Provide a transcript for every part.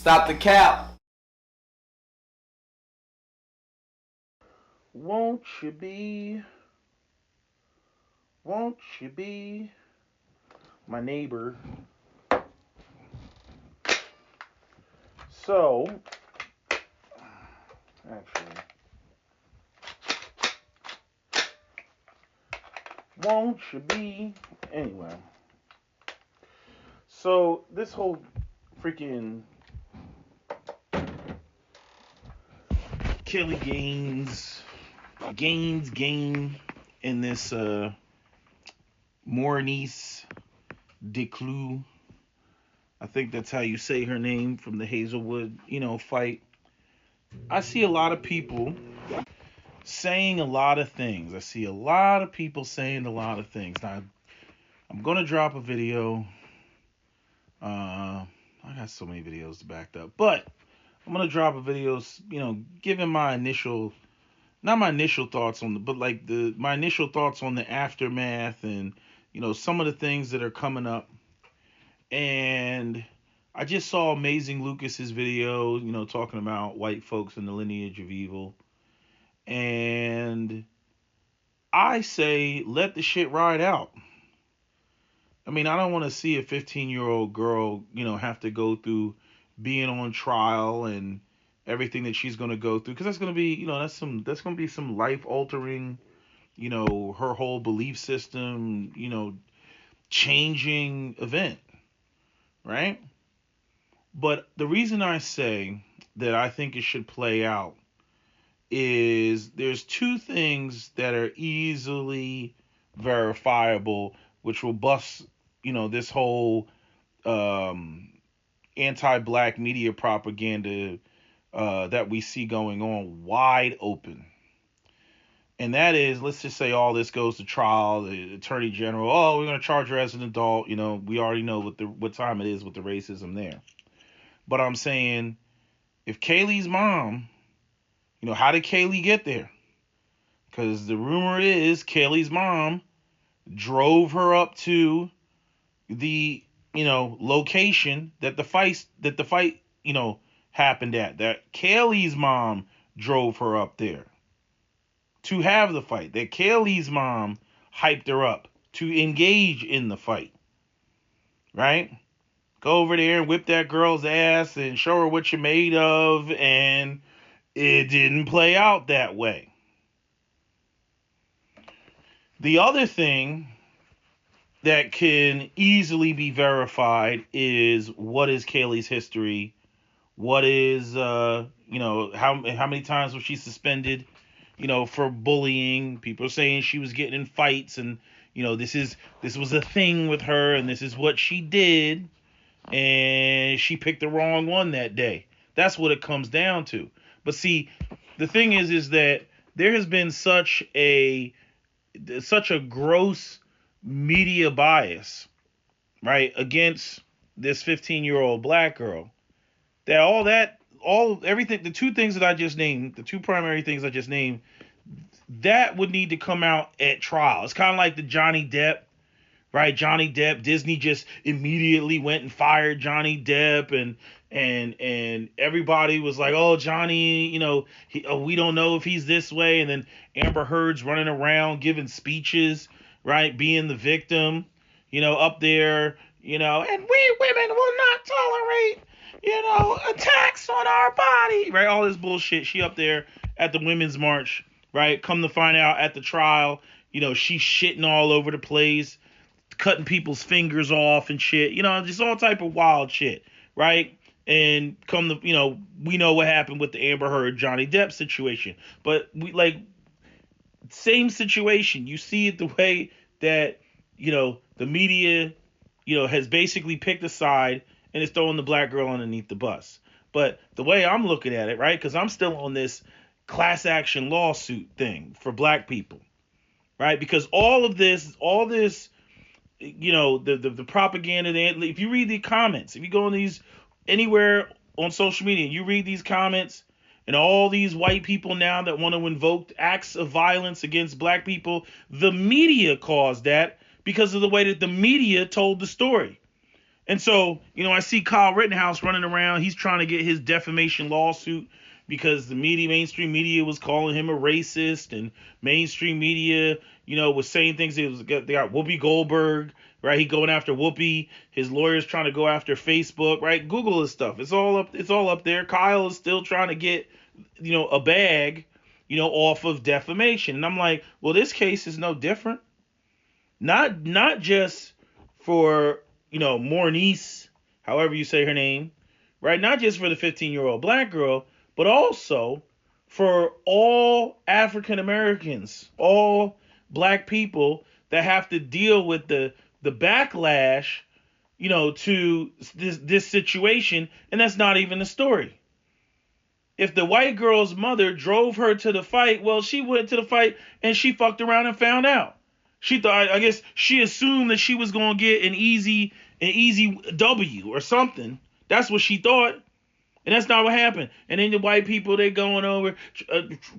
Stop the cap. Won't you be, won't you be my neighbor? So, actually, won't you be? Anyway, so this whole freaking Kelly Gaines game in this Maurice Declue. I think that's how you say her name from the Hazelwood, fight. I see a lot of people saying a lot of things. I see a lot of people saying a lot of things. Now, I'm gonna drop a video. I got so many videos backed up, but I'm gonna drop a video. Giving my initial, not my initial thoughts on the, but like my initial thoughts on the aftermath and some of the things that are coming up. And I just saw Amazing Lucas's video, talking about white folks and the lineage of evil. And I say, let the shit ride out. I mean, I don't want to see a 15-year-old girl, have to go through being on trial and everything that she's going to go through, because that's going to be, that's going to be some life altering, her whole belief system, changing event, right? But the reason I say that I think it should play out is there's two things that are easily verifiable, which will bust, this whole um, anti-black media propaganda that we see going on wide open. And that is, let's just say all this goes to trial, the attorney general, oh, we're going to charge her as an adult. We already know what time it is with the racism there. But I'm saying, if Kaylee's mom, how did Kaylee get there? Because the rumor is Kaylee's mom drove her up to the location that the fight happened at. That Kaylee's mom drove her up there to have the fight. That Kaylee's mom hyped her up to engage in the fight. Right? Go over there and whip that girl's ass and show her what you're made of, and it didn't play out that way. The other thing that can easily be verified is, what is Kaylee's history? What is how many times was she suspended, for bullying? People are saying she was getting in fights, and this was a thing with her, and this is what she did, and she picked the wrong one that day. That's what it comes down to. But see, the thing is that there has been such a gross media bias, right, against this 15-year-old black girl, that everything, the two things that I just named, the two primary things I just named, that would need to come out at trial. It's kind of like the Johnny Depp, right? Johnny Depp, Disney just immediately went and fired Johnny Depp, and everybody was like, oh, Johnny, we don't know if he's this way. And then Amber Heard's running around giving speeches, right, being the victim, up there, and we women will not tolerate, attacks on our body, right? All this bullshit. She up there at the Women's March, right? Come to find out at the trial, she's shitting all over the place, cutting people's fingers off and shit, just all type of wild shit, right? And we know what happened with the Amber Heard Johnny Depp situation. But same situation. You see it the way that, the media, has basically picked a side and is throwing the black girl underneath the bus. But the way I'm looking at it, right, because I'm still on this class action lawsuit thing for black people, right? Because all this, the propaganda, if you read the comments, if you go on these anywhere on social media, you read these comments, and all these white people now that want to invoke acts of violence against black people, the media caused that because of the way that the media told the story. And so, I see Kyle Rittenhouse running around. He's trying to get his defamation lawsuit because the mainstream media was calling him a racist, and mainstream media, was saying things. They got Whoopi Goldberg, right? He going after Whoopi. His lawyer's trying to go after Facebook, right? Google his stuff. It's all up. It's all up there. Kyle is still trying to get, a bag, off of defamation. And I'm like, well, this case is no different. Not just for Mornice, however you say her name, right? Not just for the 15-year-old black girl, but also for all African Americans, all black people that have to deal with the backlash, to this situation, and that's not even the story. If the white girl's mother drove her to the fight, well, she went to the fight and she fucked around and found out. She thought, I guess she assumed that she was going to get an easy W or something. That's what she thought. And that's not what happened. And then the white people, they going over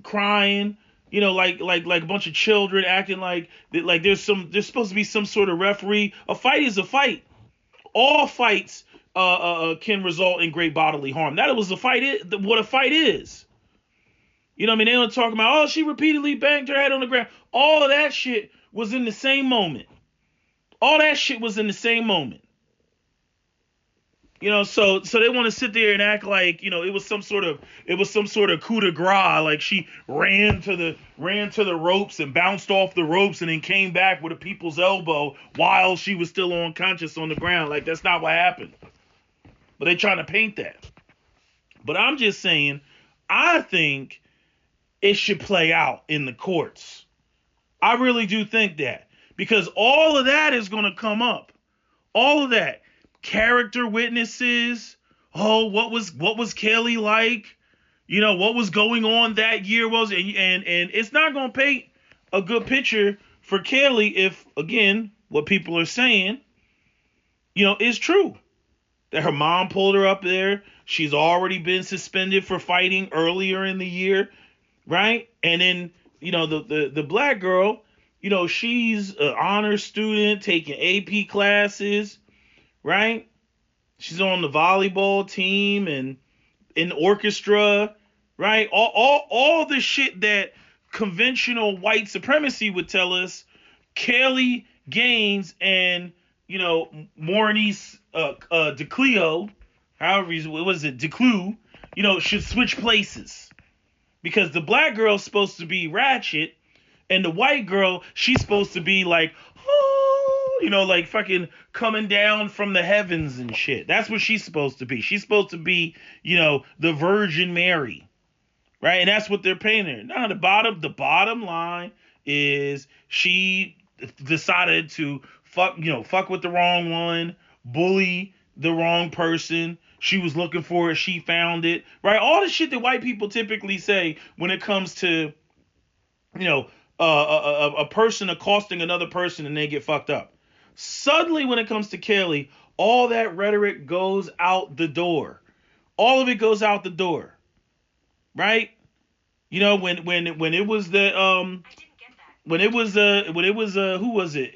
crying, like a bunch of children acting like there's supposed to be some sort of referee. A fight is a fight. All fights can result in great bodily harm. That was what a fight is. You know what I mean? They don't talk about, oh, she repeatedly banged her head on the ground. All of that shit was in the same moment. All that shit was in the same moment. So they want to sit there and act like, it was some sort of coup de grace, like she ran to the ropes and bounced off the ropes and then came back with a people's elbow while she was still unconscious on the ground. Like, that's not what happened. But they trying to paint that. But I'm just saying, I think it should play out in the courts. I really do think that, because all of that is going to come up. All of that. Character witnesses. Oh, what was Kelly like? What was going on that year and it's not going to paint a good picture for Kelly if, again, what people are saying, is true. That her mom pulled her up there. She's already been suspended for fighting earlier in the year, right? And then, the black girl, she's an honor student taking AP classes, right? She's on the volleyball team and in orchestra, right? All the shit that conventional white supremacy would tell us Kelly Gaines and, Maurice DeCleo, however, what was it, DeClue, should switch places. Because the black girl's supposed to be ratchet, and the white girl, she's supposed to be like, oh, like fucking coming down from the heavens and shit. That's what she's supposed to be. She's supposed to be, the Virgin Mary, right? And that's what they're painting her. Now, the bottom line is she decided to fuck with the wrong one, bully the wrong person. She was looking for it. She found it, right? All the shit that white people typically say when it comes to, a person accosting another person and they get fucked up. Suddenly, when it comes to Kelly, all that rhetoric goes out the door. All of it goes out the door, right? When it was the who was it?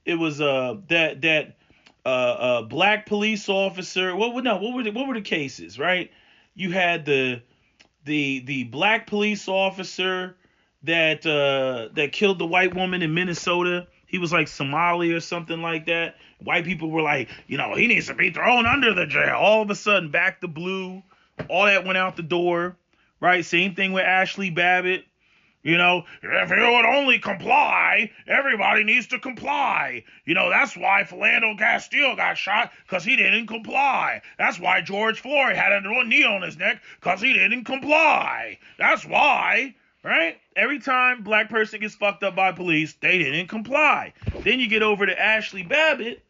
It was that black police officer. What were the cases, right? You had the black police officer that killed the white woman in Minnesota. He was like Somali or something like that. White people were like, he needs to be thrown under the jail. All of a sudden, back to blue. All that went out the door, right? Same thing with Ashley Babbitt. If you would only comply, everybody needs to comply. That's why Philando Castile got shot, because he didn't comply. That's why George Floyd had a knee on his neck, because he didn't comply. That's why, right? Every time black person gets fucked up by police, they didn't comply. Then you get over to Ashley Babbitt,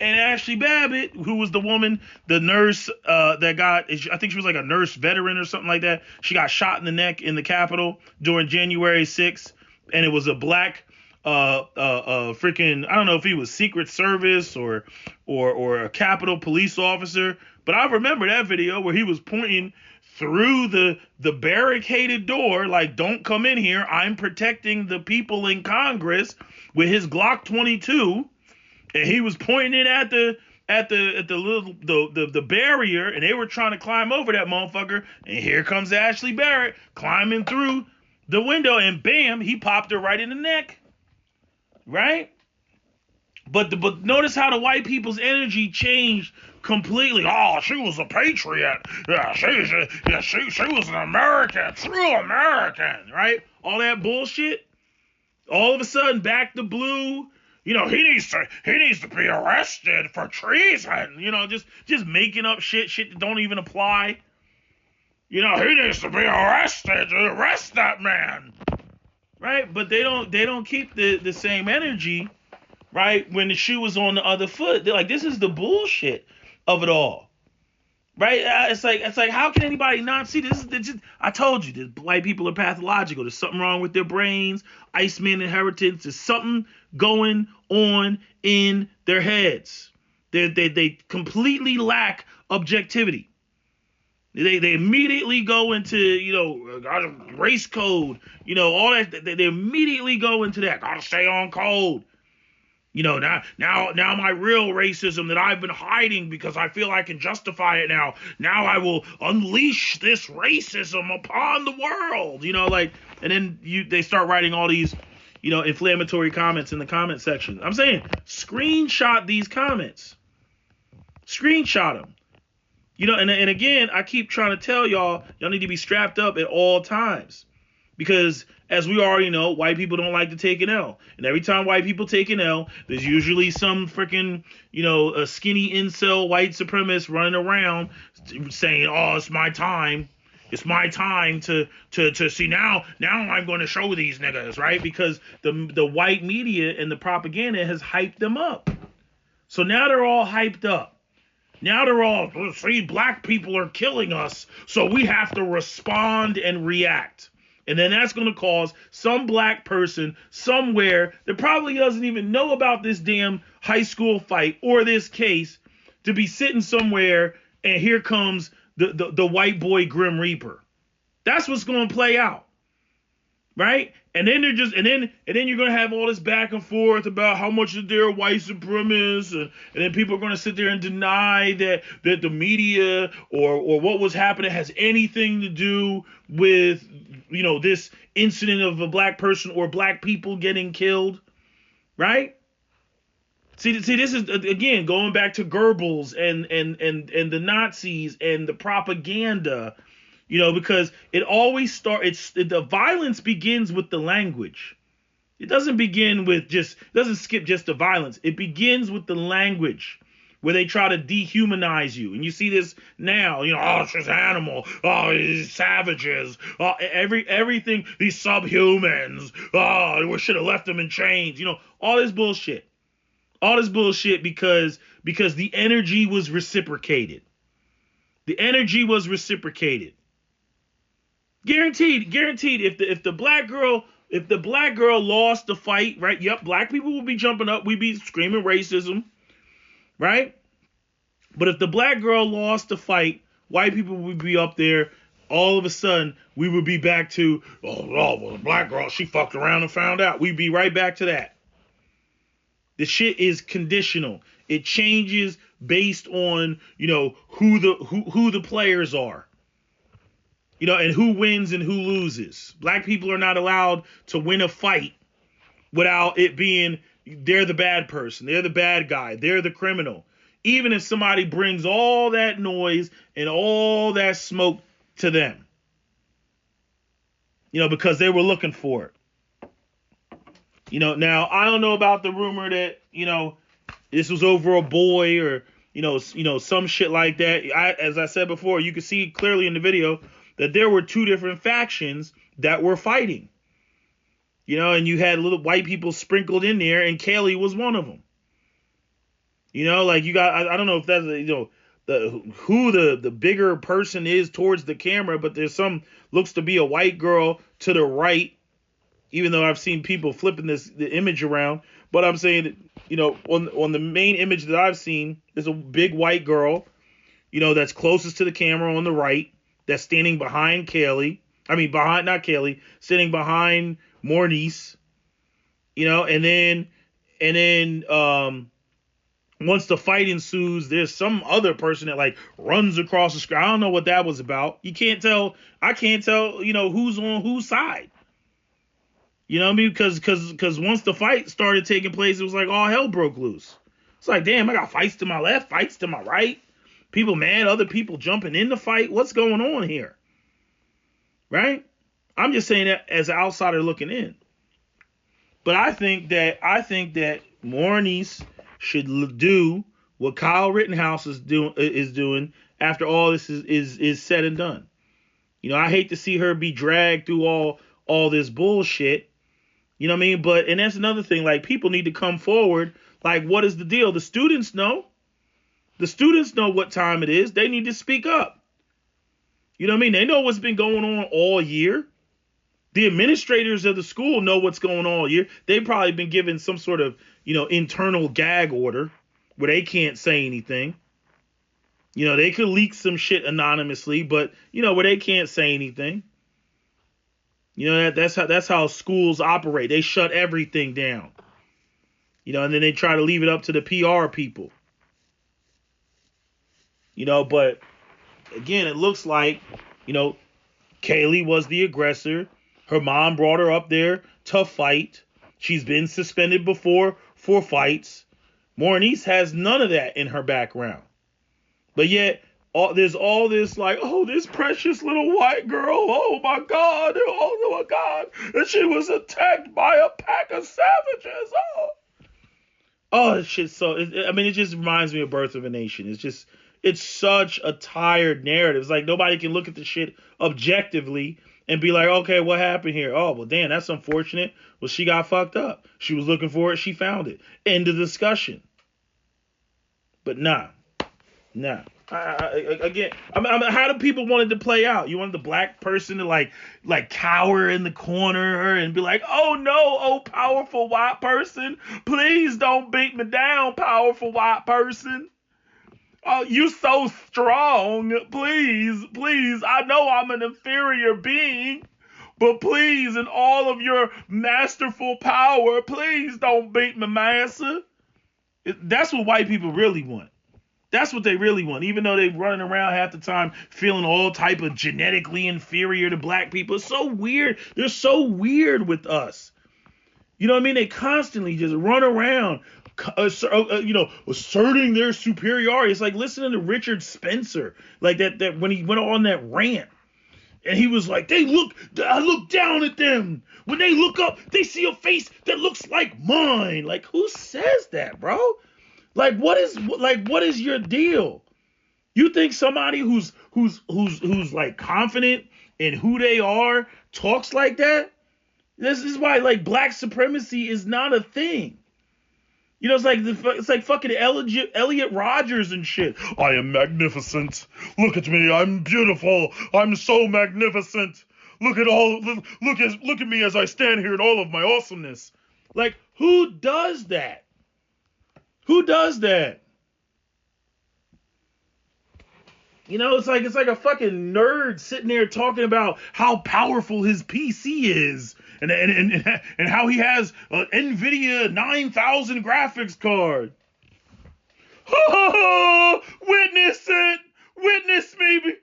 and Ashley Babbitt, who was the woman, the nurse that got, I think she was like a nurse veteran or something like that. She got shot in the neck in the Capitol during January 6th, and it was a black freaking, I don't know if he was Secret Service or a Capitol police officer, but I remember that video where he was pointing through the barricaded door, like, don't come in here. I'm protecting the people in Congress, with his Glock 22. And he was pointing it at the at the little the barrier, and they were trying to climb over that motherfucker, and here comes Ashley Barrett climbing through the window, and bam, he popped her right in the neck. Right? But notice how the white people's energy changed completely. Oh, she was a patriot. Yeah, she was an American, true American, right? All that bullshit. All of a sudden, back to blue. You know, he needs to be arrested for treason. You know, just making up shit that don't even apply. You know, he needs to be arrested. Arrest that man. Right? But they don't keep the same energy, right? When the shoe was on the other foot. They're like, this is the bullshit of it all. Right? It's like how can anybody not see this? I told you, this white people are pathological. There's something wrong with their brains. Iceman inheritance. There's something going on in their heads. They completely lack objectivity. They immediately go into, you know, race code, you know, all that. They immediately go into that. Gotta stay on code. You know, now my real racism that I've been hiding because I feel I can justify it now. Now I will unleash this racism upon the world. You know, like, and then they start writing all these, you know, inflammatory comments in the comment section. I'm saying, screenshot these comments. Screenshot them. You know, and again, I keep trying to tell y'all need to be strapped up at all times. Because, as we already know, white people don't like to take an L. And every time white people take an L, there's usually some freaking, you know, a skinny incel white supremacist running around saying, oh, it's my time. It's my time to see now I'm going to show these niggas, right? Because the white media and the propaganda has hyped them up. So now they're all hyped up. Now they're all, see, black people are killing us, so we have to respond and react. And then that's going to cause some black person somewhere that probably doesn't even know about this damn high school fight or this case to be sitting somewhere, and here comes the white boy Grim Reaper. That's what's going to play out. Right? And then you're gonna have all this back and forth about how much they're white supremacists, and then people are gonna sit there and deny that the media or what was happening has anything to do with, you know, this incident of a black person or black people getting killed, right? See, this is again going back to Goebbels and the Nazis and the propaganda. You know, because it always the violence begins with the language. It doesn't skip just the violence. It begins with the language where they try to dehumanize you. And you see this now, you know, oh, it's just animal. Oh, these savages. Oh, everything, these subhumans. Oh, we should have left them in chains. You know, all this bullshit. All this bullshit because the energy was reciprocated. The energy was reciprocated. Guaranteed. If the black girl lost the fight, right? Yep, black people would be jumping up. We'd be screaming racism, right? But if the black girl lost the fight, white people would be up there. All of a sudden, we would be back to, well, the black girl, she fucked around and found out. We'd be right back to that. The shit is conditional. It changes based on, you know, who the players are. You know, and who wins and who loses. Black people are not allowed to win a fight without it being they're the bad person, they're the bad guy, they're the criminal. Even if somebody brings all that noise and all that smoke to them. You know, because they were looking for it. You know, now I don't know about the rumor that, you know, this was over a boy or, you know, some shit like that. As I said before, you can see clearly in the video that there were two different factions that were fighting. You know, and you had little white people sprinkled in there, and Kaylee was one of them. You know, like you got, I don't know if that's, you know, who the bigger person is towards the camera, but there's looks to be a white girl to the right, even though I've seen people flipping the image around. But I'm saying, you know, on the main image that I've seen, there's a big white girl, you know, that's closest to the camera on the right. That's standing behind Kaylee. I mean, not Kaylee, standing behind Mornice. You know, and then Once the fight ensues, there's some other person that like runs across the screen. I don't know what that was about. You can't tell. I can't tell. Who's on whose side. You know what I mean? Because once the fight started taking place, it was like all hell broke loose. It's like, damn, I got fights to my left, fights to my right. People mad, other people jumping in the fight. What's going on here? Right? I'm just saying that as an outsider looking in. But I think that Maurice should do what Kyle Rittenhouse is doing after all this is said and done. I hate to see her be dragged through all this bullshit. You know what I mean? And that's another thing. Like, people need to come forward. Like, what is the deal? The students know. The students know what time it is. They need to speak up. You know what I mean? They know what's been going on all year. The administrators of the school know what's going on all year. They've probably been given some sort of, internal gag order where they can't say anything. They could leak some shit anonymously, but, where they can't say anything. That's how schools operate. They shut everything down. And then they try to leave it up to the PR people. But again, it looks like, Kaylee was the aggressor. Her mom brought her up there to fight. She's been suspended before for fights. Maurice has none of that in her background. But yet, there's all this like, oh, this precious little white girl. Oh my God. Oh my God. And she was attacked by a pack of savages. Oh, it's shit. It just reminds me of Birth of a Nation. It's such a tired narrative. It's like nobody can look at the shit objectively and be like, okay, what happened here? Oh, well, damn, that's unfortunate. Well, she got fucked up. She was looking for it. She found it. End of discussion. But nah. Again, how do people want it to play out? You want the black person to like cower in the corner and be like, oh no, oh powerful white person, please don't beat me down, powerful white person. Oh, you so strong. Please. I know I'm an inferior being, but please, in all of your masterful power, please don't beat me, massa. That's what white people really want. That's what they really want, even though they're running around half the time feeling all type of genetically inferior to black people. It's so weird. They're so weird with us. You know what I mean? They constantly just run around, asserting their superiority. It's like listening to Richard Spencer, like that when he went on that rant. And he was like, I look down at them. When they look up, they see a face that looks like mine. Like, who says that, bro? Like, what is your deal? You think somebody who's like confident in who they are talks like that? This is why like black supremacy is not a thing. It's like fucking Elliot Rodgers and shit. I am magnificent. Look at me. I'm beautiful. I'm so magnificent. Look at me as I stand here in all of my awesomeness. Like, who does that? Who does that? It's like a fucking nerd sitting there talking about how powerful his PC is and how he has an NVIDIA 9000 graphics card. Witness it. Witness me.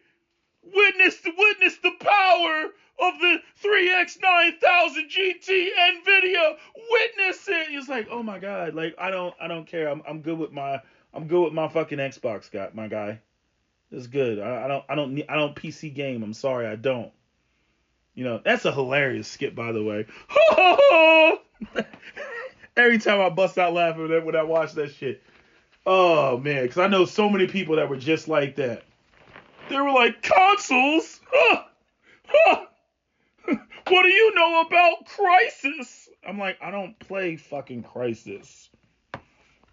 Witness the power of the 3X 9000 GT NVIDIA. Witness it. He's like, oh my God, like I don't care. I'm good with my fucking Xbox, my guy. It's good. I don't PC game. I'm sorry, I don't. That's a hilarious skit, by the way. Every time I bust out laughing when I watch that shit. Oh man, because I know so many people that were just like that. They were like, consoles? What do you know about Crysis? I'm like, I don't play fucking Crysis.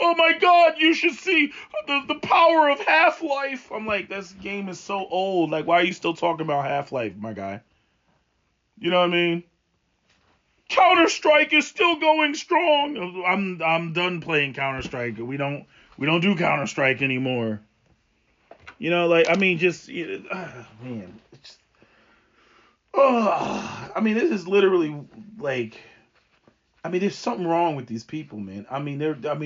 Oh my God, you should see the power of Half-Life. I'm like, this game is so old. Like, why are you still talking about Half-Life, my guy? You know what I mean? Counter-Strike is still going strong. I'm done playing Counter-Strike. We don't do Counter-Strike anymore. Man. This is literally like, there's something wrong with these people, man.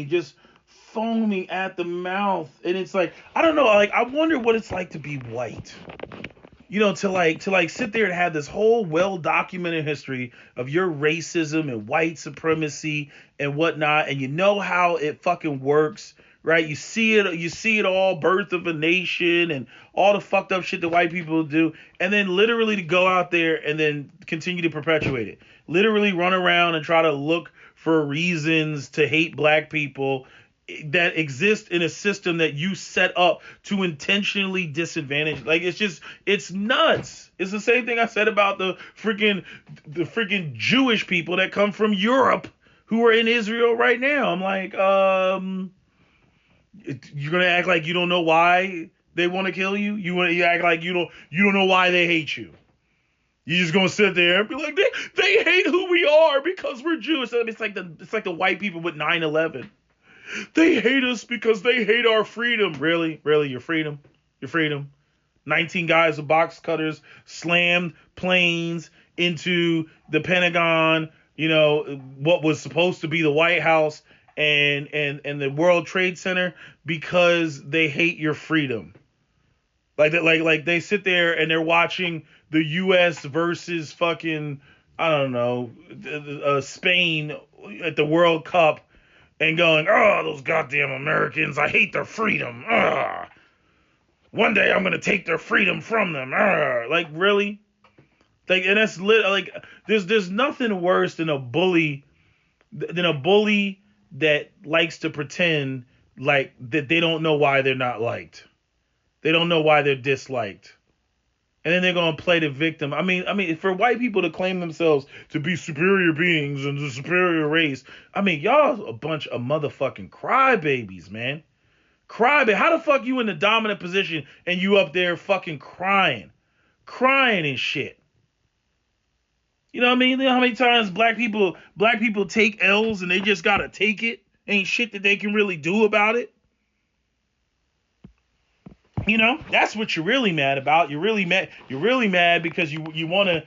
Just foaming at the mouth, and it's like, I don't know, like, I wonder what it's like to be white. To sit there and have this whole well documented history of your racism and white supremacy and whatnot, and you know how it fucking works, right? You see it all, Birth of a Nation and all the fucked up shit that white people do, and then literally to go out there and then continue to perpetuate it. Literally run around and try to look for reasons to hate black people that exist in a system that you set up to intentionally disadvantage. Like, it's nuts. It's the same thing I said about the freaking Jewish people that come from Europe who are in Israel right now. I'm like, you're gonna act like you don't know why they want to kill you. You act like you don't know why they hate you. You're just gonna sit there and be like, they hate who we are because we're Jewish. It's like the white people with 9/11. They hate us because they hate our freedom. Really? Your freedom? Your freedom? 19 guys with box cutters slammed planes into the Pentagon, what was supposed to be the White House and the World Trade Center because they hate your freedom. Like they sit there and they're watching the US versus fucking, I don't know, Spain at the World Cup, and going, oh, those goddamn Americans, I hate their freedom. One day I'm gonna take their freedom from them. Like, really? Like, and that's like, there's nothing worse than a bully that likes to pretend like that they don't know why they're not liked. They don't know why they're disliked. And then they're gonna play the victim. I mean, for white people to claim themselves to be superior beings and the superior race, y'all a bunch of motherfucking crybabies, man. Crybaby. How the fuck you in the dominant position and you up there fucking crying and shit? You know what I mean? You know how many times black people take L's and they just gotta take it? Ain't shit that they can really do about it. That's what you're really mad about. You're really mad because you wanna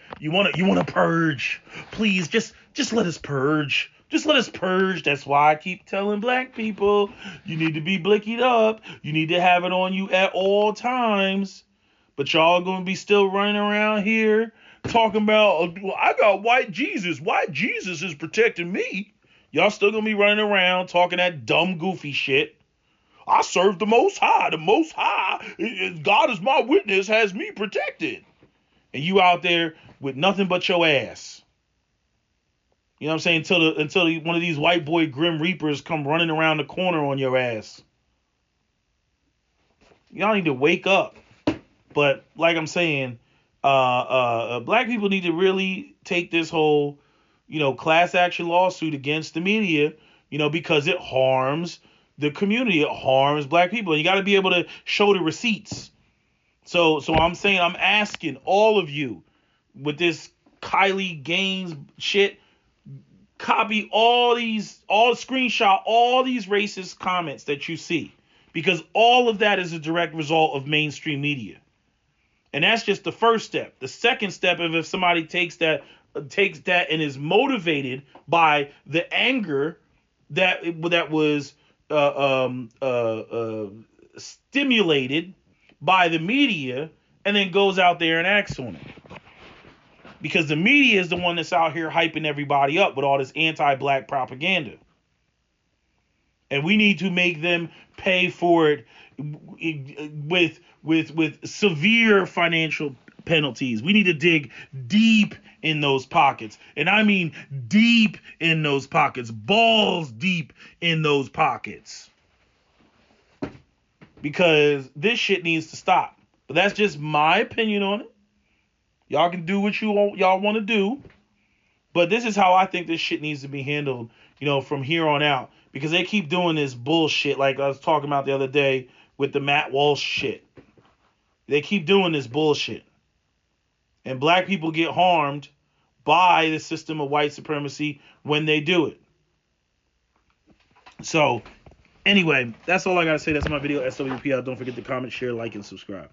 purge. Please, just let us purge. Just let us purge. That's why I keep telling black people, you need to be blickied up. You need to have it on you at all times. But y'all gonna be still running around here talking about, well, I got white Jesus. White Jesus is protecting me. Y'all still gonna be running around talking that dumb, goofy shit. I serve the Most High. The Most High, God is my witness, has me protected. And you out there with nothing but your ass. You know what I'm saying? Until one of these white boy Grim Reapers come running around the corner on your ass. Y'all need to wake up. But like I'm saying, black people need to really take this whole, class action lawsuit against the media, because it harms the community. It harms black people. And you got to be able to show the receipts. So I'm saying, I'm asking all of you with this Kylie Gaines shit, screenshot all these racist comments that you see, because all of that is a direct result of mainstream media. And that's just the first step. The second step is if somebody takes that and is motivated by the anger that was stimulated by the media, and then goes out there and acts on it. Because the media is the one that's out here hyping everybody up with all this anti-black propaganda. And we need to make them pay for it with severe financial penalties. We need to dig deep in those pockets. And I mean deep in those pockets. Balls deep in those pockets. Because this shit needs to stop. But that's just my opinion on it. Y'all can do what y'all want to do. But this is how I think this shit needs to be handled, from here on out. Because they keep doing this bullshit like I was talking about the other day with the Matt Walsh shit. They keep doing this bullshit. And black people get harmed by the system of white supremacy when they do it. So, anyway, that's all I got to say. That's my video. SWP out. Don't forget to comment, share, like, and subscribe.